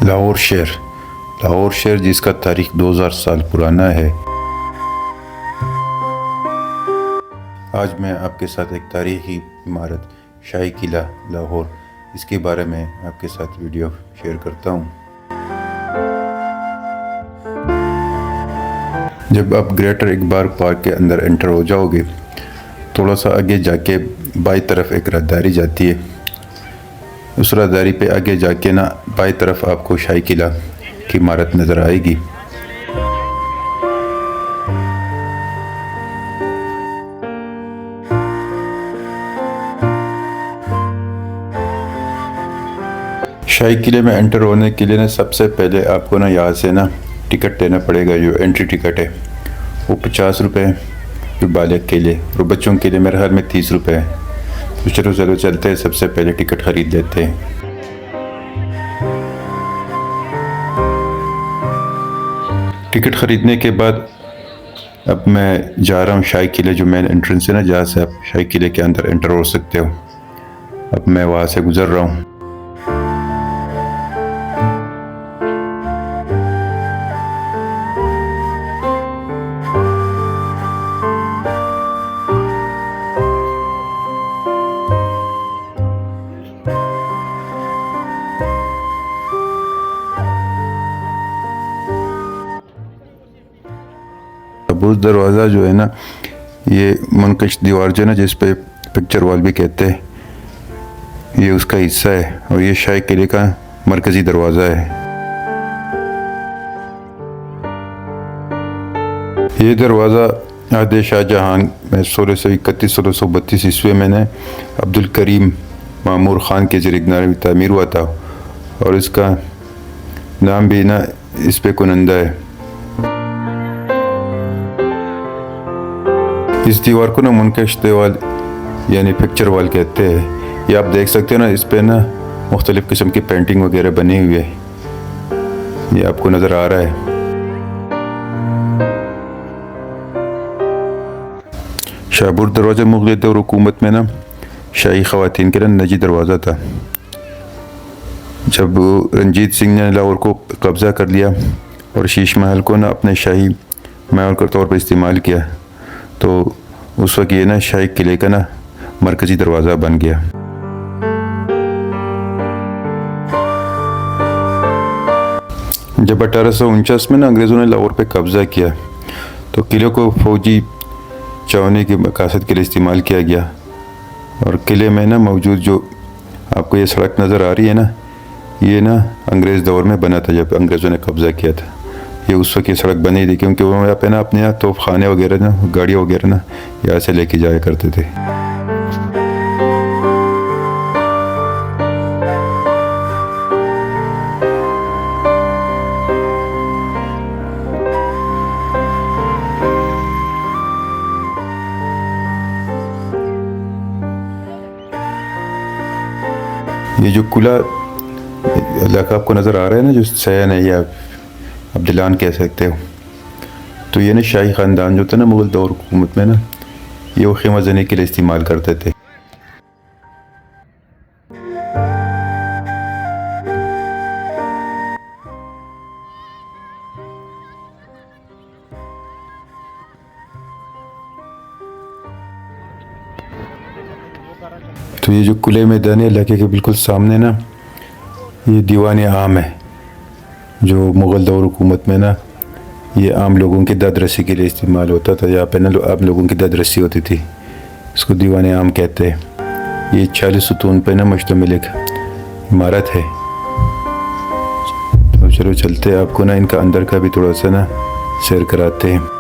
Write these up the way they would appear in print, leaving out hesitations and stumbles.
लाहौर शहर जिसका तारीख 2000 साल पुराना है। आज मैं आपके साथ एक तारीखी इमारत शाही किला लाहौर, इसके बारे में आपके साथ वीडियो शेयर करता हूँ। जब आप ग्रेटर इकबाल पार्क के अंदर एंटर हो जाओगे, थोड़ा सा आगे जाके बाई तरफ एक राहदारी जाती है। उस राहदारी पे आगे जाके ना बाई तरफ आपको शाही किला की इमारत नज़र आएगी। शाही किले में एंटर होने के लिए ना सबसे पहले आपको ना यहाँ से ना टिकट लेना पड़ेगा। जो एंट्री टिकट है वो 50 रुपये जो बालिग के लिए, और बच्चों के लिए मेरे ख्याल में 30 रुपये है। तो चलो चलते हैं, सबसे पहले टिकट ख़रीद लेते हैं। टिकट ख़रीदने के बाद अब मैं जा रहा हूँ शाही किले, जो मेन एंट्रेंस है ना, जहाँ से आप शाही किले के अंदर एंटर हो सकते हो। अब मैं वहाँ से गुज़र रहा हूँ। बुर्ज दरवाज़ा जो है ना, ये मुनकश दीवार जो है ना, जिस पे पिक्चर वॉल भी कहते हैं, ये उसका हिस्सा है। और ये शाही किले का मरकज़ी दरवाज़ा है। ये दरवाज़ा आदे शाहजहां में 1631-1632 ईस्वी में ने अब्दुल करीम मामूर ख़ान के ज़रिए में तामीर हुआ था, और इसका नाम भी ना इस पे कुनंदा है। इस दीवार को ना मुनकश दीवार यानी पिक्चर वॉल कहते हैं। ये आप देख सकते हो ना, इस पे ना मुख्तलिफ़ किस्म की पेंटिंग वगैरह बनी हुई है, ये आपको नज़र आ रहा है। शाहपुर दरवाज़ा मुग़ल दौर हुकूमत में ना शाही ख़वातीन के ना निजी दरवाज़ा था। जब रंजीत सिंह ने लाहौर को कब्ज़ा कर लिया और शीश महल को ना अपने शाही महल के तौर पर इस्तेमाल किया, तो उस वक्त ये ना शाही किले का ना मरकज़ी दरवाज़ा बन गया। जब 1849 में ना अंग्रेज़ों ने लाहौर पे कब्ज़ा किया, तो किले को फ़ौजी छावनी के मकसद के लिए इस्तेमाल किया गया। और किले में ना मौजूद जो आपको ये सड़क नज़र आ रही है ना, ये ना अंग्रेज़ दौर में बना था, जब अंग्रेज़ों ने कब्ज़ा किया था। ये उस वक्त ये सड़क बनी थी, क्योंकि वो यहाँ पे ना अपने यहाँ तोपखाने वगैरह ना, गाड़ियाँ वगैरह ना यहाँ से लेके जाया करते थे। ये जो कुला इलाका आपको नज़र आ रहा है ना, जो सैन है या अब्दुलान कह सकते हो, तो ये ना शाही ख़ानदान जो था ना मुग़ल दौर हुकूमत में ना, ये वो ख़ीमा ज़नी के लिए इस्तेमाल करते थे। तो ये जो कुले मैदानी इलाके के बिल्कुल सामने ना, ये दीवान आम है, जो मुग़ल दौर हुकूमत में ना ये आम लोगों की दाद रसी के लिए इस्तेमाल होता था। यहाँ पे ना आम लोगों की दाद रसी होती थी, इसको दीवान आम कहते हैं। ये 40 सुतून पे ना मुश्तमिल एक इमारत है। तो चलो चलते हैं, आपको ना इनका अंदर का भी थोड़ा सा ना सैर कराते हैं।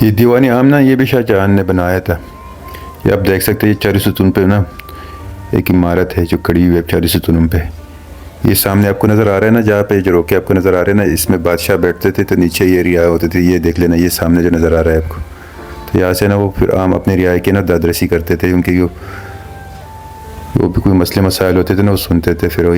ये दीवानी आम ना, ये भी शाहजहां ने बनाया था। ये आप देख सकते हैं, ये 4 सतून पे ना एक इमारत है जो खड़ी हुई है 4 सतून पे। ये सामने आपको नज़र आ रहा है ना, जहाँ पे जो रोके आपको नज़र आ रहे हैं ना, इसमें बादशाह बैठते थे, तो नीचे ये रियाया होते थे। ये देख लेना, ये सामने जो नज़र आ रहा है आपको, तो यहाँ से ना वो फिर आम अपने रियाया की ना दादरसी करते थे। उनकी जो भी कोई मसले मसाइल होते थे ना, वो सुनते थे। फिर वो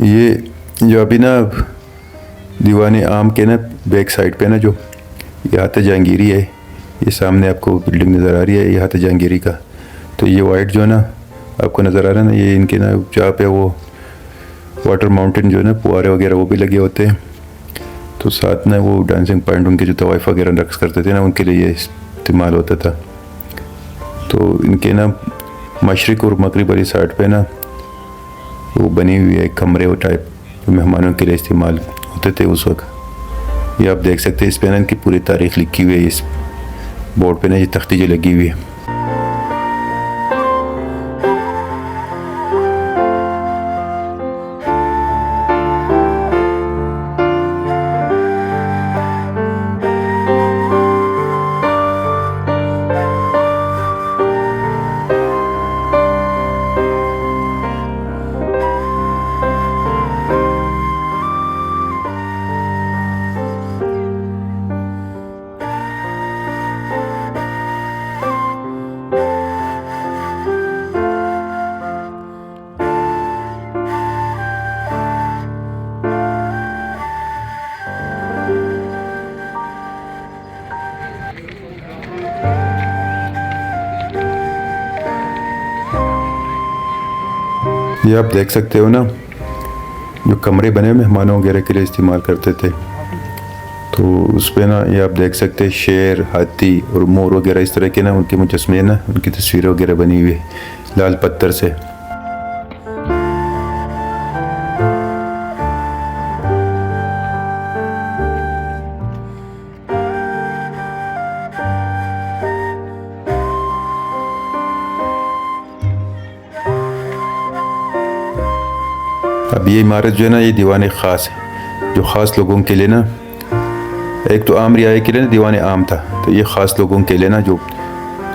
ये जो अभी ना दीवाने आम के ना बैक साइड पे ना, जो ये हाथ जहांगीरी है, ये सामने आपको बिल्डिंग नज़र आ रही है, ये हाथ जहांगीरी का। तो ये वाइट जो ना आपको नज़र आ रहा है ना, ये इनके ना जहाँ पे वो वाटर माउंटेन जो है ना, फुहारे वगैरह वो भी लगे होते हैं। तो साथ में वो डांसिंग पॉइंट, उनके जो तवाइफ वगैरह रक्स करते थे ना, उनके लिए ये इस्तेमाल होता था। तो इनके ना मशरिक़ और मगरिब वाली साइड पे ना वो बनी हुई है कमरे वो टाइप, जो मेहमानों के लिए इस्तेमाल होते थे उस वक्त। ये आप देख सकते हैं, इस पे ना इनकी पूरी तारीख लिखी हुई है, इस बोर्ड पे ना ये तख्ती जो लगी हुई है। ये आप देख सकते हो ना, जो कमरे बने मेहमानों वगैरह के लिए इस्तेमाल करते थे। तो उस पर ना ये आप देख सकते हैं शेर, हाथी और मोर वगैरह इस तरह के ना उनके मुजस्मे ना, उनकी तस्वीरें वगैरह बनी हुई है लाल पत्थर से। अब ये इमारत जो है ना, ये दीवान ख़ास है, जो ख़ास लोगों के लिए ना, एक तो आम रियाया के लिए ना दीवान आम था, तो ये ख़ास लोगों के लिए ना, जो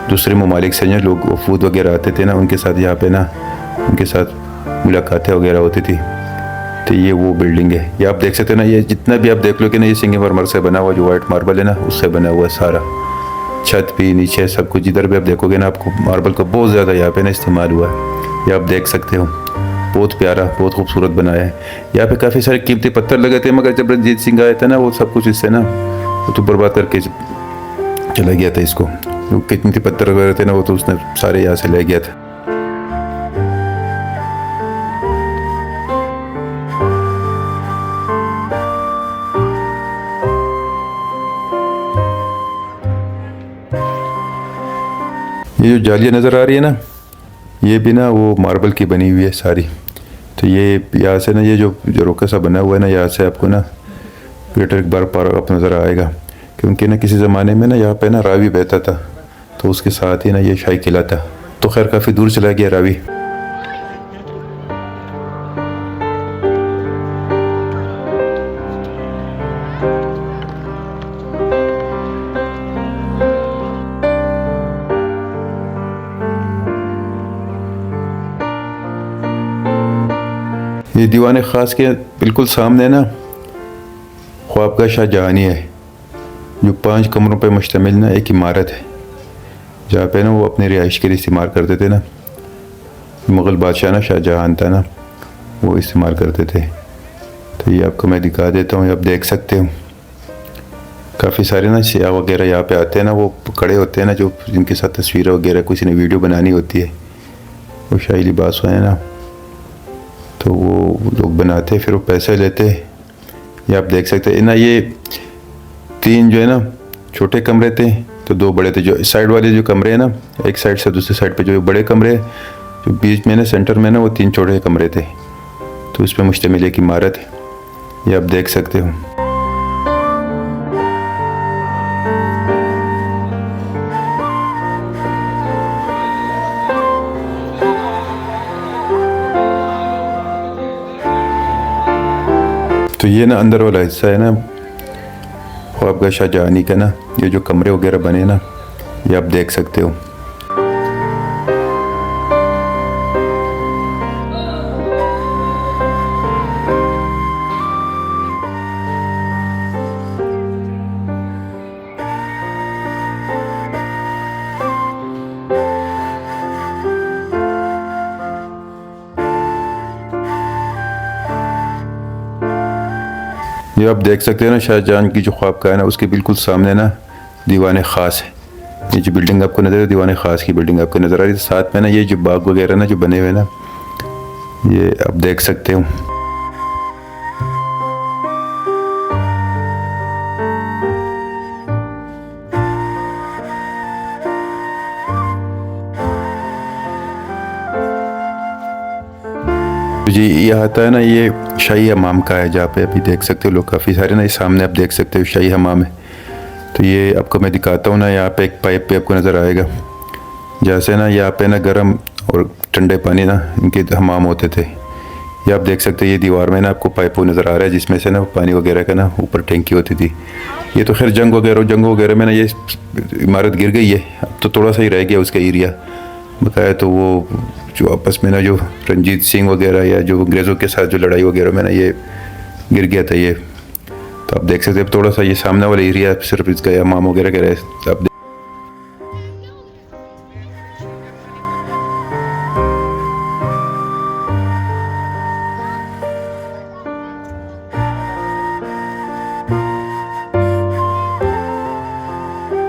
दूसरे ममालिक से जो लोग वफूद वगैरह आते थे ना, उनके साथ यहाँ पे ना उनके साथ मुलाकातें वगैरह होती थी। तो ये वो बिल्डिंग है, ये आप देख सकते हैं ना, ये जितना भी आप देख लो कि ना, ये संगमरमर से बना हुआ जो वाइट मार्बल है ना, उससे बना हुआ सारा, छत भी नीचे सब कुछ, जिधर भी आप देखोगे ना, आपको मार्बल का बहुत ज़्यादा यहाँ पे ना इस्तेमाल हुआ है। ये आप देख सकते हो, बहुत प्यारा, बहुत खूबसूरत बनाया है। यहाँ पे काफ़ी सारे कीमती पत्थर लगे थे, मगर जब रंजीत सिंह आया था ना, वो सब कुछ इससे ना वो तो बर्बाद करके चला गया था इसको। जो कीमती पत्थर वगैरह थे ना, वो तो उसने सारे यहाँ से ले गया था। ये जो जालियाँ नज़र आ रही है ना, ये भी ना वो मार्बल की बनी हुई है सारी। तो ये यहाँ से ना, ये जो रोका सा बना हुआ है ना, यहाँ से आपको ना ग्रेटर इकबाल पार्क नज़र आएगा, क्योंकि ना किसी ज़माने में ना यहाँ पे ना रावी बहता था, तो उसके साथ ही ना ये शाही किला था। तो खैर काफ़ी दूर चला गया रावी। ये दीवान ख़ास के बिल्कुल सामने ना ख्वाबगाह शाहजहानी है, जो 5 कमरों पर मुश्तमिल ना एक इमारत है। जहाँ पे ना वो अपनी रिहाइश के लिए इस्तेमाल करते थे ना। मुग़ल बादशाह ना शाहजहां था ना, वो इस्तेमाल करते थे। तो ये आपको मैं दिखा देता हूँ, आप देख सकते हो। काफ़ी सारे ना सियाह वगैरह यहाँ पे आते हैं ना, वो खड़े होते हैं ना, जो जिनके साथ तस्वीरें वगैरह किसी ने वीडियो बनानी होती है, वो शाही लिबास है ना, तो वो लोग बनाते, फिर वो पैसे लेते। ये आप देख सकते हैं ना, ये 3 जो है ना छोटे कमरे थे, तो 2 बड़े थे। जो साइड वाले जो कमरे हैं ना, एक साइड से दूसरी साइड पे जो बड़े कमरे, जो बीच में ना सेंटर में ना, वो 3 छोटे कमरे थे। तो उस पर मुश्तमिल एक इमारत है, ये आप देख सकते हो। तो ये ना अंदर वाला हिस्सा है ना ख्वाबगह शाहजहानी का ना, ये जो कमरे वगैरह बने ना, ये आप देख सकते हो। ये आप देख सकते हैं ना, शाहजहां की जो ख्वाबगाह है ना, उसके बिल्कुल सामने ना दीवान ख़ास है। ये जो बिल्डिंग आपको नज़र है, दीवान ख़ास की बिल्डिंग आपको नज़र आ रही है। साथ में ना ये जो बाग वगैरह ना जो बने हुए ना, ये आप देख सकते हो। जी ये आता है ना, ये शाही हमाम का है, जहाँ पे अभी देख सकते हो लोग काफ़ी सारे ना, ये सामने आप देख सकते हो शाही हमाम है। तो ये आपको मैं दिखाता हूँ ना, यहाँ पे एक पाइप पे आपको नज़र आएगा, जैसे ना यहाँ पे ना गर्म और ठंडे पानी ना इनके हमाम होते थे। ये आप देख सकते हैं, ये दीवार में ना आपको पाइप नज़र आ रहा है, जिसमें से ना पानी वगैरह का ना ऊपर टैंकी होती थी। ये तो खैर जंग वगैरह में ना ये इमारत गिर गई है, अब तो थोड़ा सा ही रह गया उसका एरिया बकाया। तो वो जो आपस में ना जो रंजीत सिंह वगैरह या जो अंग्रेज़ों के साथ जो लड़ाई वगैरह में ना ये गिर गया था ये। तो आप देख सकते हैं थोड़ा सा ये सामने वाला एरिया सिर्फ इसका हमाम वगैरह का रहे। आप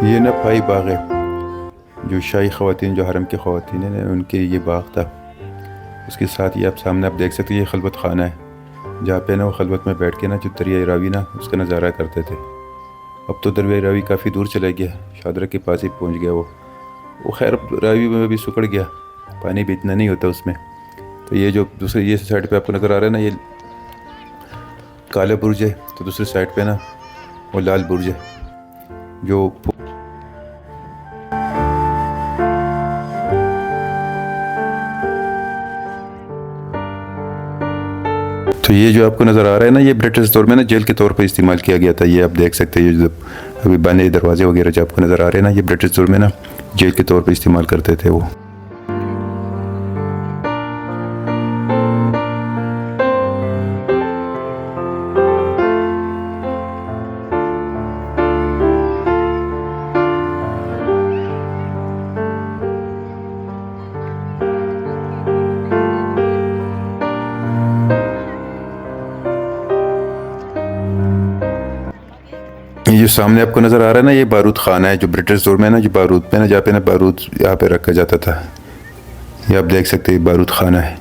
ये ना पाई बाग है, जो शाही ख़वातीन जो हरम की ख़वातीन है ना, उनके ये बाग था। उसके साथ ये आप सामने आप देख सकते हैं, ये खलबत खाना है, जहाँ पे ना वो खलबत में बैठ के ना जो दरिया रावी ना उसका नज़ारा करते थे। अब तो दरिया रावी काफ़ी दूर चला गया, शादरा के पास ही पहुँच गया वो खैर रावी में भी सुकड़ गया, पानी भी इतना नहीं होता उसमें। तो ये जो दूसरे ये साइड पे आपको नज़र आ रहा है ना, ये काला बुर्ज है, तो दूसरी साइड पे ना वो लाल बुर्ज है जो। तो ये जो आपको नज़र आ रहा है ना, ये ब्रिटिश दौर में ना जेल के तौर पर इस्तेमाल किया गया था। ये आप देख सकते हैं, ये जो अभी बने दरवाजे वगैरह जो आपको नज़र आ रहे हैं ना, ये ब्रिटिश दौर में ना जेल के तौर पर इस्तेमाल करते थे वो। ये जो सामने आपको नज़र आ रहा है ना, ये बारूद खाना है, जो ब्रिटिश दौर में ना जो बारूद पे ना जहाँ पे ना बारूद यहाँ पे रखा जाता था। ये आप देख सकते हैं, बारूद खाना है।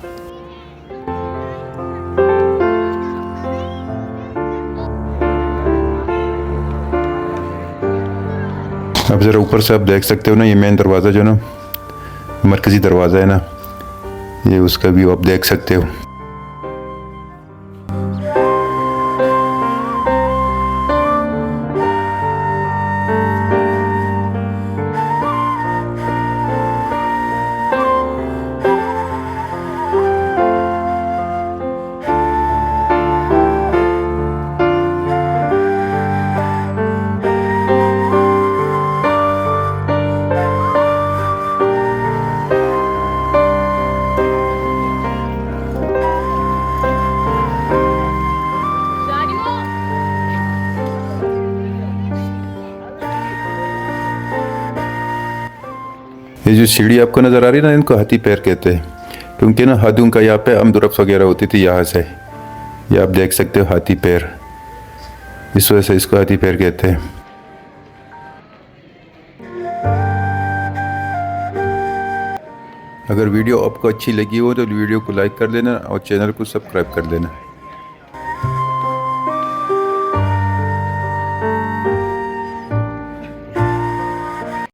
अब ज़रा ऊपर से आप देख सकते हो ना, ये मेन दरवाज़ा जो ना मरकज़ी दरवाज़ा है ना, ये उसका व्यू आप देख सकते हो। ये जो सीढ़ी आपको नज़र आ रही है ना, इनको हाथी पैर कहते हैं, क्योंकि ना हदों का यहाँ पे अमदुरफ्त वगैरह होती थी यहाँ से। ये आप देख सकते हो हाथी पैर, इस वजह से इसको हाथी पैर कहते हैं। अगर वीडियो आपको अच्छी लगी हो तो वीडियो को लाइक कर लेना और चैनल को सब्सक्राइब कर लेना।